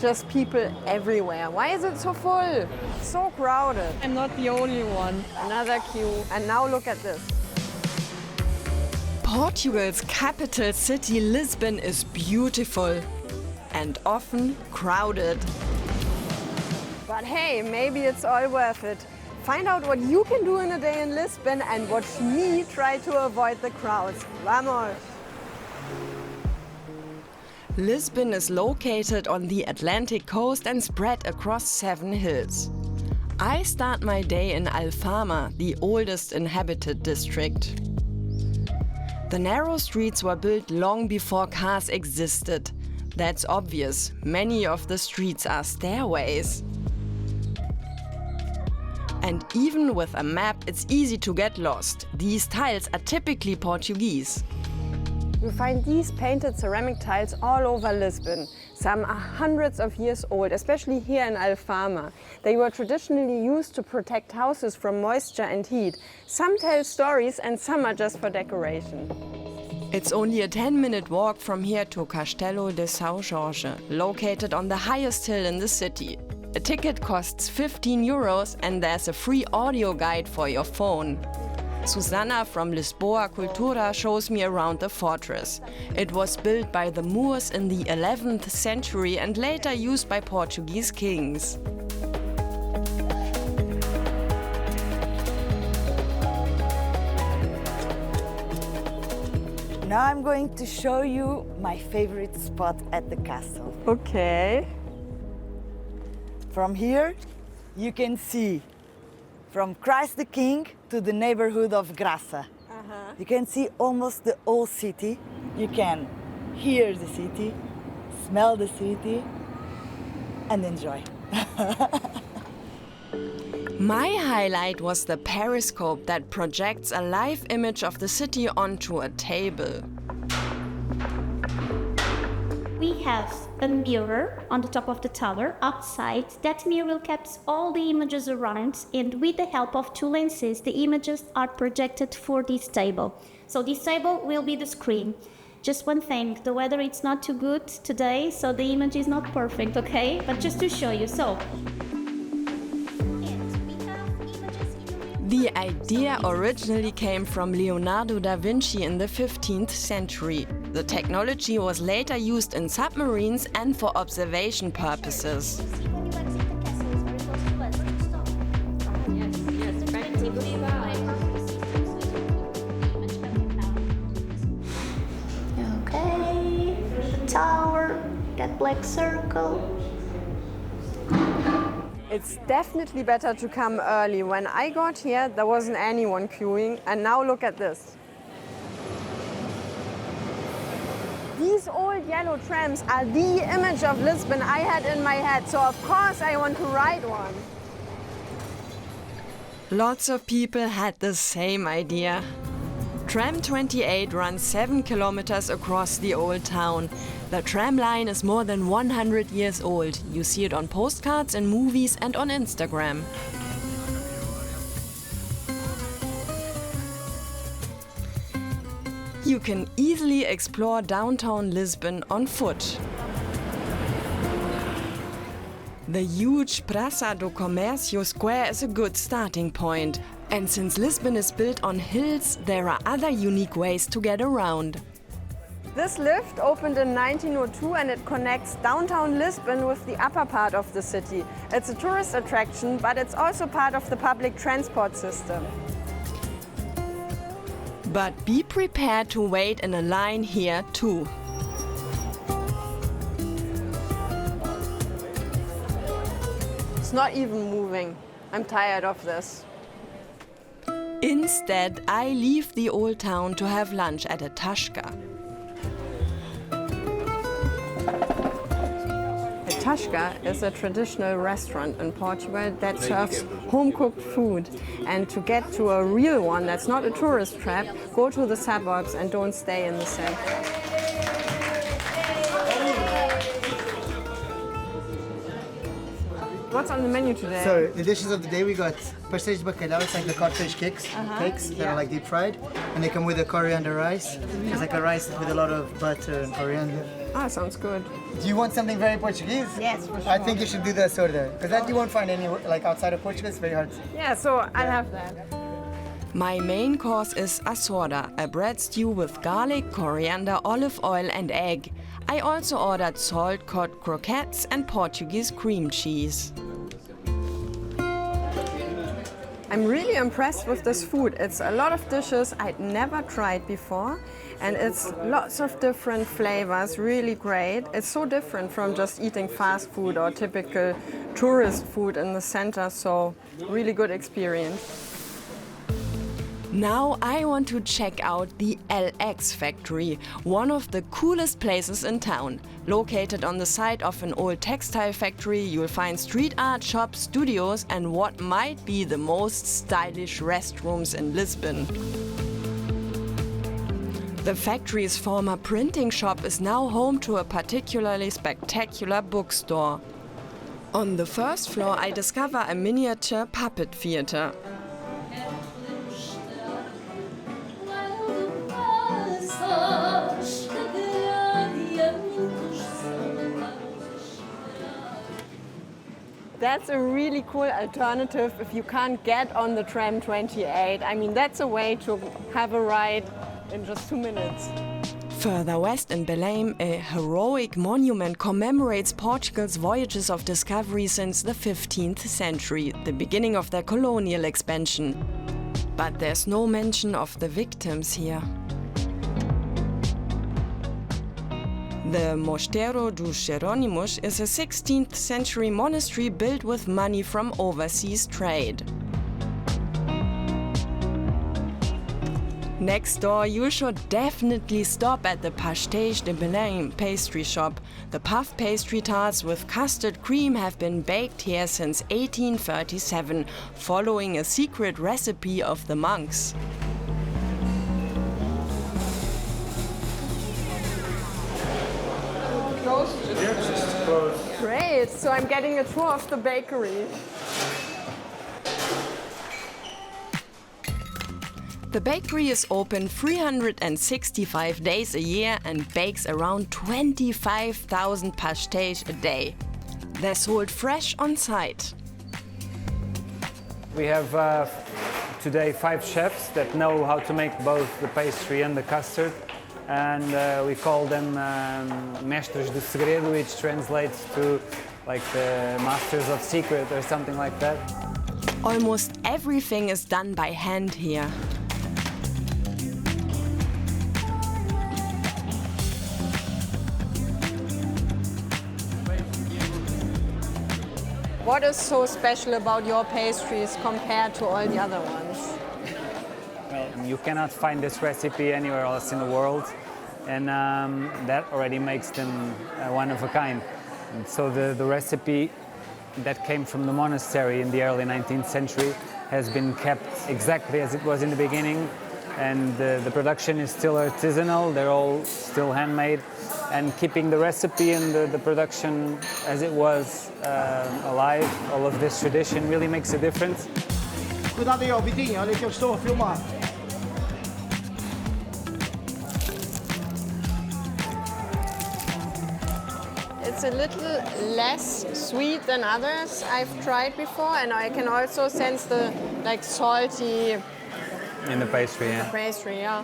just people everywhere. Why is it so full? So crowded. I'm not the only one. Another queue. And now look at this. Portugal's capital city, Lisbon, is beautiful and often crowded. But hey, maybe it's all worth it. Find out what you can do in a day in Lisbon and watch me try to avoid the crowds. Vamos! Lisbon is located on the Atlantic coast and spread across 7 hills. I start my day in Alfama, the oldest inhabited district. The narrow streets were built long before cars existed. That's obvious. Many of the streets are stairways. And even with a map, it's easy to get lost. These tiles are typically Portuguese. You find these painted ceramic tiles all over Lisbon. Some are hundreds of years old, especially here in Alfama. They were traditionally used to protect houses from moisture and heat. Some tell stories and some are just for decoration. It's only a 10-minute walk from here to Castelo de São Jorge, located on the highest hill in the city. A ticket costs 15 euros and there's a free audio guide for your phone. Susanna from Lisboa Cultura shows me around the fortress. It was built by the Moors in the 11th century and later used by Portuguese kings. Now I'm going to show you my favorite spot at the castle. Okay. From here, you can see from Christ the King to the neighborhood of Praça. You can see almost the whole city. You can hear the city, smell the city, and enjoy. My highlight was the periscope that projects a live image of the city onto a table. We have a mirror on the top of the tower outside. That mirror captures all the images around, and with the help of 2 lenses, the images are projected for this table. So this table will be the screen. Just one thing, the weather is not too good today, so the image is not perfect, okay? But just to show you, The idea originally came from Leonardo da Vinci in the 15th century. The technology was later used in submarines and for observation purposes. Okay, the tower, that black circle. It's definitely better to come early. When I got here, there wasn't anyone queuing, and now look at this. These old yellow trams are the image of Lisbon I had in my head, so of course I want to ride one. Lots of people had the same idea. Tram 28 runs 7 kilometers across the old town. The tram line is more than 100 years old. You see it on postcards, in movies and on Instagram. You can easily explore downtown Lisbon on foot. The huge Praça do Comércio square is a good starting point. And since Lisbon is built on hills, there are other unique ways to get around. This lift opened in 1902 and it connects downtown Lisbon with the upper part of the city. It's a tourist attraction, but it's also part of the public transport system. But be prepared to wait in a line here too. It's not even moving. I'm tired of this. Instead, I leave the old town to have lunch at a Tasca. A Tasca is a traditional restaurant in Portugal that serves home-cooked food. And to get to a real one that's not a tourist trap, go to the suburbs and don't stay in the center. What's on the menu today? So the dishes of the day, we got Pastéis de Belém. It's like the codfish cakes that are like deep fried, and they come with a coriander rice. It's like a rice with a lot of butter and coriander. Ah, sounds good. Do you want something very Portuguese? Yes, for sure. I think you should do the soda, because that you won't find anywhere, like outside of Portugal, it's very hard. Yeah, so I'll have that. My main course is a sorda, a bread stew with garlic, coriander, olive oil and egg. I also ordered salt-cod croquettes and Portuguese cream cheese. I'm really impressed with this food. It's a lot of dishes I'd never tried before, and it's lots of different flavors, really great. It's so different from just eating fast food or typical tourist food in the center, so really good experience. Now I want to check out the LX factory, one of the coolest places in town. Located on the site of an old textile factory, you'll find street art, shops, studios and what might be the most stylish restrooms in Lisbon. The factory's former printing shop is now home to a particularly spectacular bookstore. On the first floor I discover a miniature puppet theater. That's a really cool alternative if you can't get on the tram 28. I mean, that's a way to have a ride in just 2 minutes. Further west in Belém, a heroic monument commemorates Portugal's voyages of discovery since the 15th century, the beginning of their colonial expansion. But there's no mention of the victims here. The Mosteiro dos Jerónimos is a 16th century monastery built with money from overseas trade. Next door, you should definitely stop at the Pastéis de Belém pastry shop. The puff pastry tarts with custard cream have been baked here since 1837, following a secret recipe of the monks. Great, so I'm getting a tour of the bakery. The bakery is open 365 days a year and bakes around 25,000 pastéis a day. They're sold fresh on site. We have today 5 chefs that know how to make both the pastry and the custard. And we call them Mestres do Segredo, which translates to like the Masters of Secret or something like that. Almost everything is done by hand here. What is so special about your pastries compared to all the other ones? Well, you cannot find this recipe anywhere else in the world, and that already makes them one of a kind. And so the recipe that came from the monastery in the early 19th century has been kept exactly as it was in the beginning, and the production is still artisanal, they're all still handmade, and keeping the recipe and the production as it was alive, all of this tradition really makes a difference. Cuidado aí, ó, Vitinho, olha que eu estou a filmar. It's a little less sweet than others I've tried before, and I can also sense the like salty In the pastry, yeah. pastry, yeah.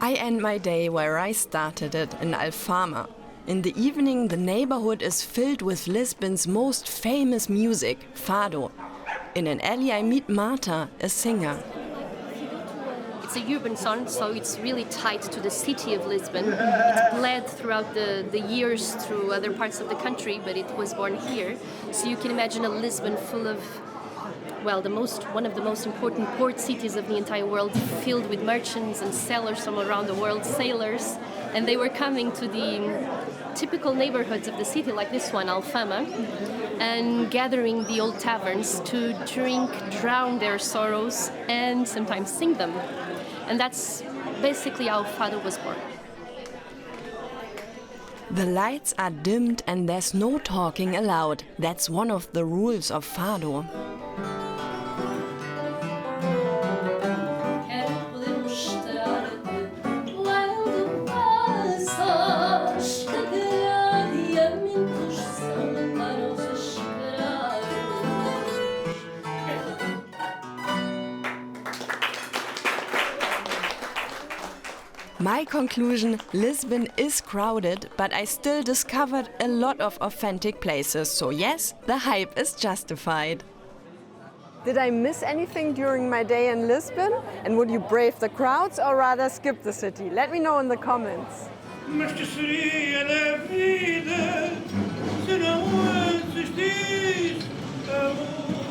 I end my day where I started it, in Alfama. In the evening, the neighborhood is filled with Lisbon's most famous music, Fado. In an alley, I meet Marta, a singer. It's a urban song, so it's really tied to the city of Lisbon. It bled throughout the years through other parts of the country, but it was born here. So you can imagine a Lisbon full of, well, one of the most important port cities of the entire world, filled with merchants and sellers from around the world, sailors, and they were coming to the typical neighborhoods of the city, like this one, Alfama, and gathering the old taverns to drink, drown their sorrows, and sometimes sing them. And that's basically how Fado was born. The lights are dimmed and there's no talking allowed. That's one of the rules of Fado. My conclusion, Lisbon is crowded, but I still discovered a lot of authentic places, so yes, the hype is justified. Did I miss anything during my day in Lisbon? And would you brave the crowds or rather skip the city? Let me know in the comments. Mas que seria da vida se não existisse amor?